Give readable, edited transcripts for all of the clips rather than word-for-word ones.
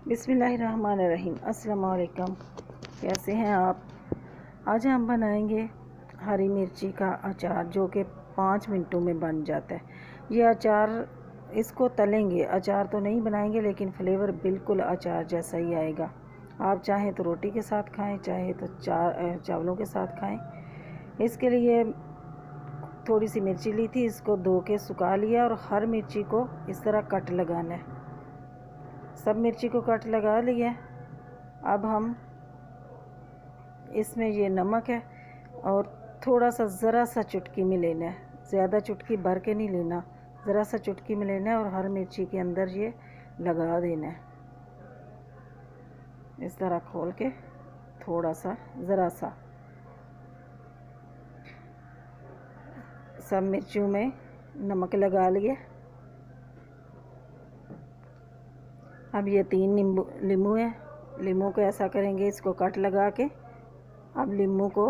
बिस्मिल्लाहिर्रहमानिर्रहीम। अस्सलाम वालेकुम। कैसे हैं आप? आज हम बनाएंगे हरी मिर्ची का अचार जो कि 5 मिनटों में बन जाता है। ये अचार इसको तलेंगे, अचार तो नहीं बनाएंगे लेकिन फ्लेवर बिल्कुल अचार जैसा ही आएगा। आप चाहें तो रोटी के साथ खाएं, चाहे तो चावलों के साथ खाएं। इसके लिए थोड़ी सी मिर्ची ली थी, इसको धो के सुखा लिया और हर मिर्ची को इस तरह कट लगाना है। सब मिर्ची को कट लगा लिया। अब हम इसमें ये नमक है और थोड़ा सा ज़रा सा चुटकी में लेना है, ज़्यादा चुटकी भर के नहीं लेना, ज़रा सा चुटकी में लेना है और हर मिर्ची के अंदर ये लगा देना है। इस तरह खोल के थोड़ा सा ज़रा सा सब मिर्चियों में नमक लगा लिया। अब ये 3 नींबू है, नींबू को ऐसा करेंगे, इसको कट लगा के अब नींबू को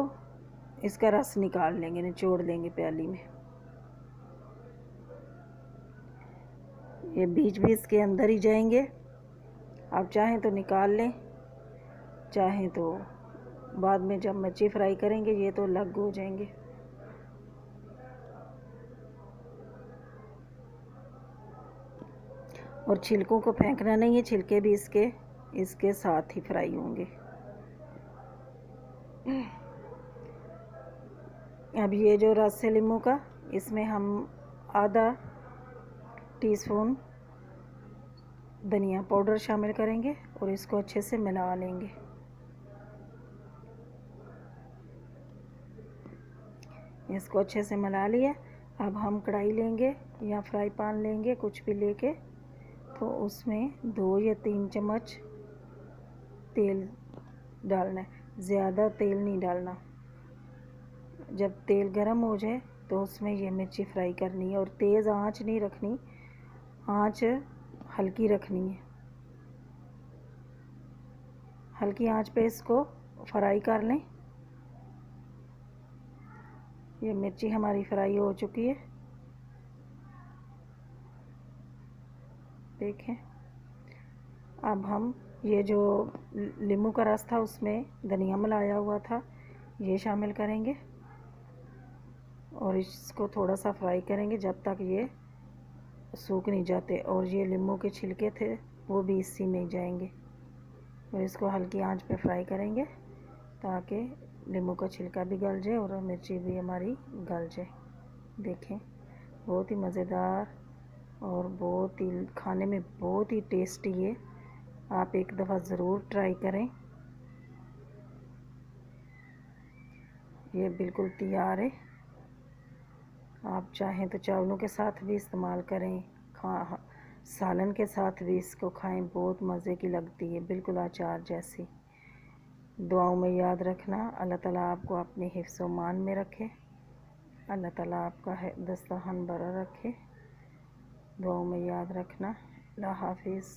इसका रस निकाल लेंगे, निचोड़ देंगे प्याली में। ये बीज भी इसके अंदर ही जाएंगे। आप चाहें तो निकाल लें, चाहें तो बाद में जब मिर्ची फ्राई करेंगे ये तो अलग हो जाएंगे। और छिलकों को फेंकना नहीं है, छिलके भी इसके साथ ही फ्राई होंगे। अब ये जो रस है नींबू का, इसमें हम आधा टीस्पून धनिया पाउडर शामिल करेंगे और इसको अच्छे से मिला लेंगे। इसको अच्छे से मिला लिया। अब हम कढ़ाई लेंगे या फ्राई पैन लेंगे, कुछ भी लेके, तो उसमें 2 या 3 चम्मच तेल डालना है। ज़्यादा तेल नहीं डालना। जब तेल गर्म हो जाए तो उसमें ये मिर्ची फ्राई करनी है और तेज़ आंच नहीं रखनी, आंच हल्की रखनी है। हल्की आंच पे इसको फ्राई कर लें। ये मिर्ची हमारी फ्राई हो चुकी है, देखें। अब हम ये जो नींबू का रस था उसमें धनिया मिलाया हुआ था ये शामिल करेंगे और इसको थोड़ा सा फ्राई करेंगे जब तक ये सूख नहीं जाते। और ये नींबू के छिलके थे वो भी इसी में जाएंगे और इसको हल्की आंच पे फ्राई करेंगे ताकि नींबू का छिलका भी गल जाए और मिर्ची भी हमारी गल जाए। देखें, बहुत ही मज़ेदार और बहुत ही खाने में बहुत ही टेस्टी है। आप एक दफ़ा ज़रूर ट्राई करें। ये बिल्कुल तैयार है। आप चाहें तो चावलों के साथ भी इस्तेमाल करें, सालन के साथ भी इसको खाएं, बहुत मज़े की लगती है, बिल्कुल अचार जैसी। दुआओं में याद रखना। अल्लाह ताला आपको अपने हिफ्ज़ व मान में रखे। अल्लाह ताला आपका दस्तरखान भरा रखे। दुआओं में याद रखना। अल्लाह हाफिज़।